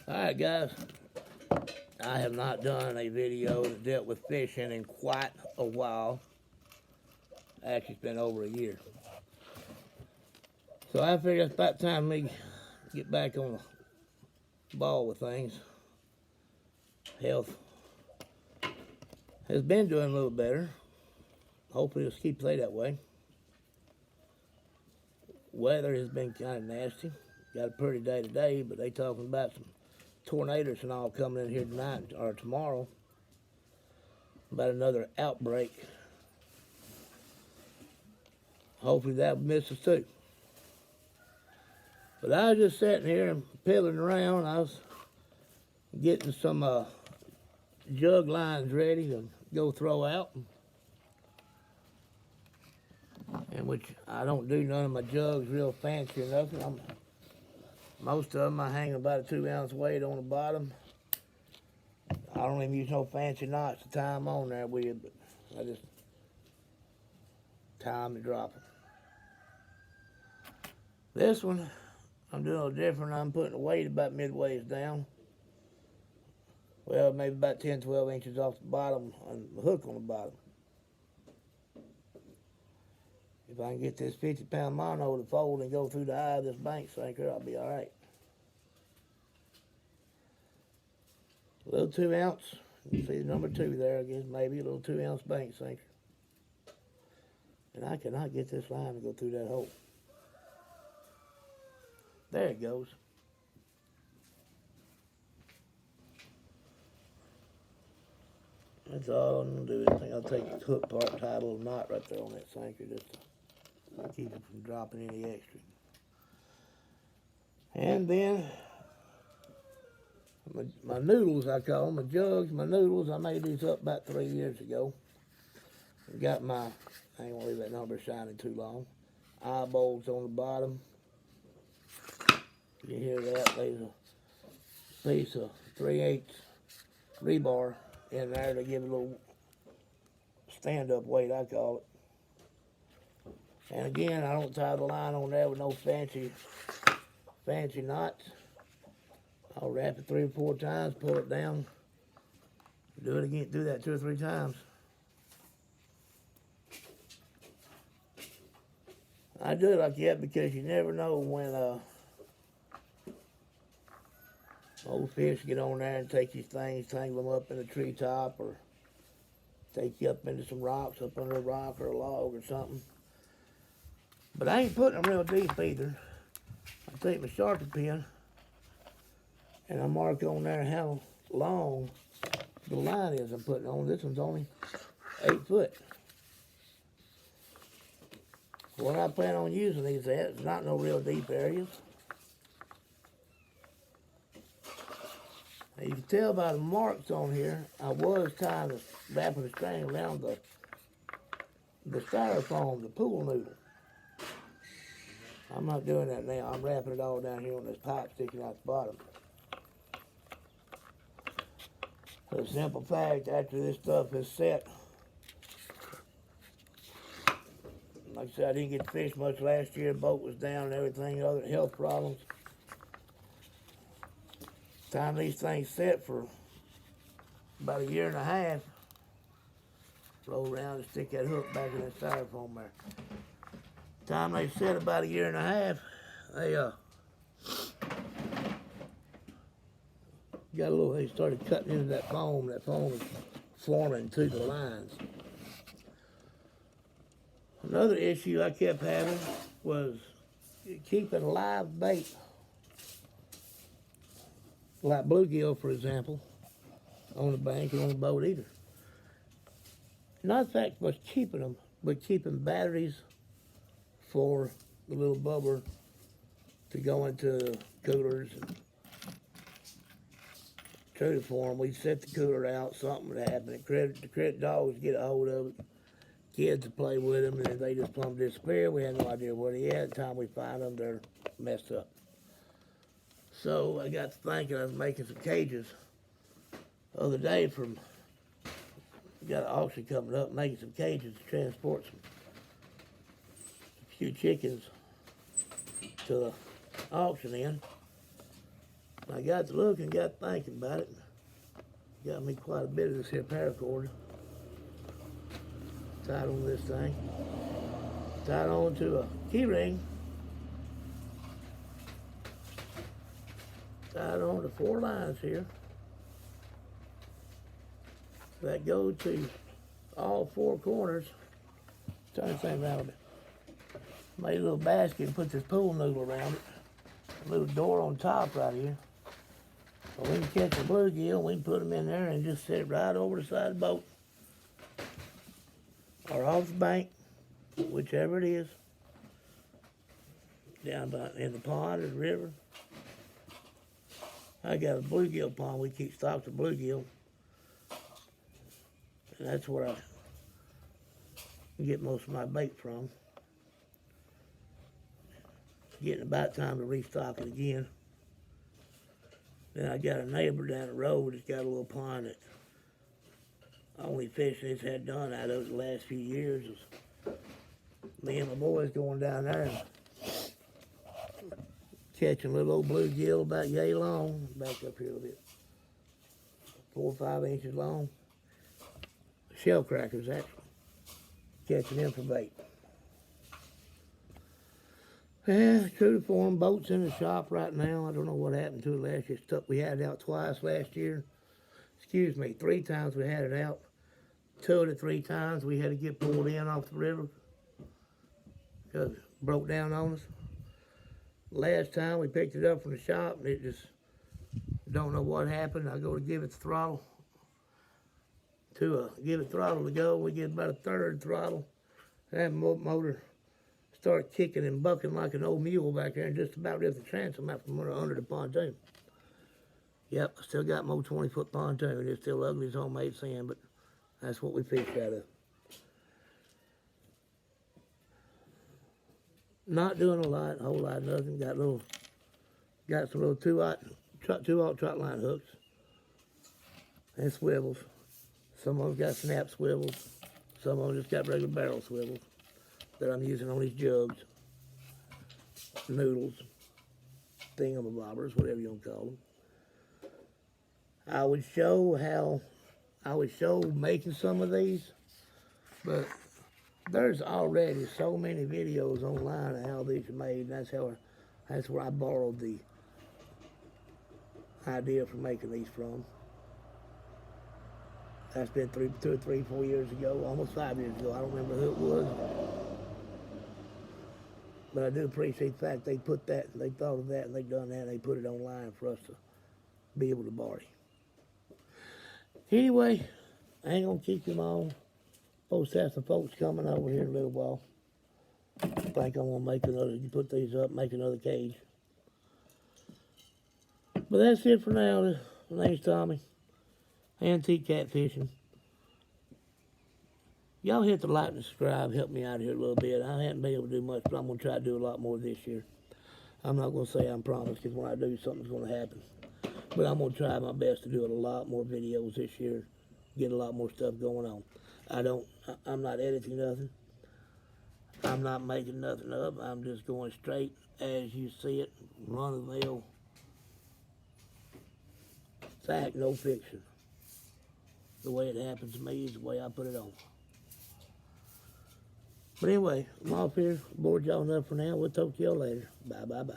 Alright guys, I have not done a video that dealt with fishing in quite a while. Actually, it's been over a year. So I figured it's about time me get back on the ball with things. Health has been doing a little better. Hopefully it'll keep play that way. Weather has been kind of nasty. Got a pretty day today, but they talking about some tornadoes and all coming in here tonight or tomorrow. About another outbreak. Hopefully that will miss us too. But I was just sitting here and piddling around. I was getting some jug lines ready to go throw out. And which I don't do none of my jugs real fancy or nothing. Most of them I hang about a 2-ounce weight on the bottom. I don't even use no fancy knots to tie them on there with, but I just tie them and drop them. This one, I'm doing a little different. I'm putting the weight about midways down. Well, maybe about 10, 12 inches off the bottom and the hook on the bottom. If I can get this 50-pound mono to fold and go through the eye of this bank sinker, I'll be all right. A little 2-ounce. You see the number 2 there, I guess, maybe a little 2-ounce bank sinker. And I cannot get this line to go through that hole. There it goes. That's all I'm going to do. I think I'll take the hook part, tie a little knot right there on that sinker just to keep it from dropping any extra. And then my noodles, I call them, my jugs, my noodles. I made these up about 3 years ago. Got my, I ain't gonna leave that number shining too long, eyeballs on the bottom. You hear that? There's a piece of 3/8 rebar in there to give it a little stand-up weight, I call it. And again, I don't tie the line on there with no fancy knots. I'll wrap it 3 or 4 times, pull it down, do it again, do that 2 or 3 times. I do it like that because you never know when old fish get on there and take these things, tangle them up in a treetop or take you up into some rocks, up under a rock or a log or something. But I ain't putting them real deep either. I take my Sharpie pen and I mark on there how long the line is I'm putting on. This one's only 8 foot. What I plan on using these at is not no real deep areas. Now you can tell by the marks on here, I was wrapping the string around the styrofoam, the pool noodle. I'm not doing that now. I'm wrapping it all down here on this pipe sticking out the bottom. For the simple fact, after this stuff is set, like I said, I didn't get to fish much last year. The boat was down and everything, other health problems. Time these things set for about 1.5 years, roll around and stick that hook back in that styrofoam there. Time they set about 1.5 years, they started cutting into that foam. That foam was forming to the lines. Another issue I kept having was keeping live bait, like bluegill, for example, on the bank or on the boat either. Not the fact much keeping them, but keeping batteries for the little bubbler to go into coolers and true for them. We'd set the cooler out, something would happen. The critter dogs get a hold of it. Kids would play with them, and if they just plumb disappear, we had no idea where they at. The time we find them, they're messed up. So I got to thinking, I was making some cages the other day got an auction coming up, making some cages to transport a few chickens to the auction in. I got to looking, got thinking about it. Got me quite a bit of this here paracord tied on this thing. Tied on to a key ring. Tied on to 4 lines here. That go to all 4 corners. Turn this thing around a bit. Made a little basket and put this pool noodle around it. A little door on top right here. So we can catch a bluegill, we can put them in there and just set it right over the side of the boat. Or off the bank, whichever it is. Down by, in the pond or the river. I got a bluegill pond, we keep stocks of bluegill. And that's where I get most of my bait from. Getting about time to restock it again. Then I got a neighbor down the road that's got a little pond that only fishing it's had done out of it the last few years was me and my boys going down there and catching little old bluegill about yay long. Back up here a little bit. 4 or 5 inches long. Shell crackers, actually. Catching them for bait. Yeah, true to form, boat's in the shop right now. I don't know what happened to it last year. Stuff we had it out twice last year. Excuse me, 3 times we had it out. 2 of the 3 times we had to get pulled in off the river because it broke down on us. Last time we picked it up from the shop and it just don't know what happened. I go to give it the throttle. Give it throttle to go. We get about a 1/3 throttle. That motor started kicking and bucking like an old mule back there and just about ripped the transom out from under the pontoon. Yep, still got my 20-foot pontoon. It's still ugly as homemade sand, but that's what we fished out of. Not doing a lot, a whole lot of nothing. Got some little 2/0 trot line hooks and swivels. Some of them got snap swivels. Some of them just got regular barrel swivels that I'm using on these jugs, noodles, thingamabobbers, whatever you want to call them. I would show making some of these, but there's already so many videos online of how these are made, and that's where I borrowed the idea for making these from. That's been 2 or 3, 4 years ago, almost 5 years ago. I don't remember who it was. But I do appreciate the fact they put that, they thought of that, and they done that, and they put it online for us to be able to borrow. Anyway, I ain't gonna keep you long. Supposed to have some folks coming over here in a little while. I think I'm gonna put these up, make another cage. But that's it for now. My name's Tommy. Antique Catfishing. Y'all hit the like and subscribe, help me out here a little bit. I haven't been able to do much, but I'm going to try to do a lot more this year. I'm not going to say I'm promised, because when I do, something's going to happen. But I'm going to try my best to do a lot more videos this year, get a lot more stuff going on. I'm not editing nothing. I'm not making nothing up. I'm just going straight as you see it, run-of-the-mill. Fact, no fiction. The way it happens to me is the way I put it on. But anyway, I'm off here. Bored y'all enough for now. We'll talk to y'all later. Bye, bye, bye.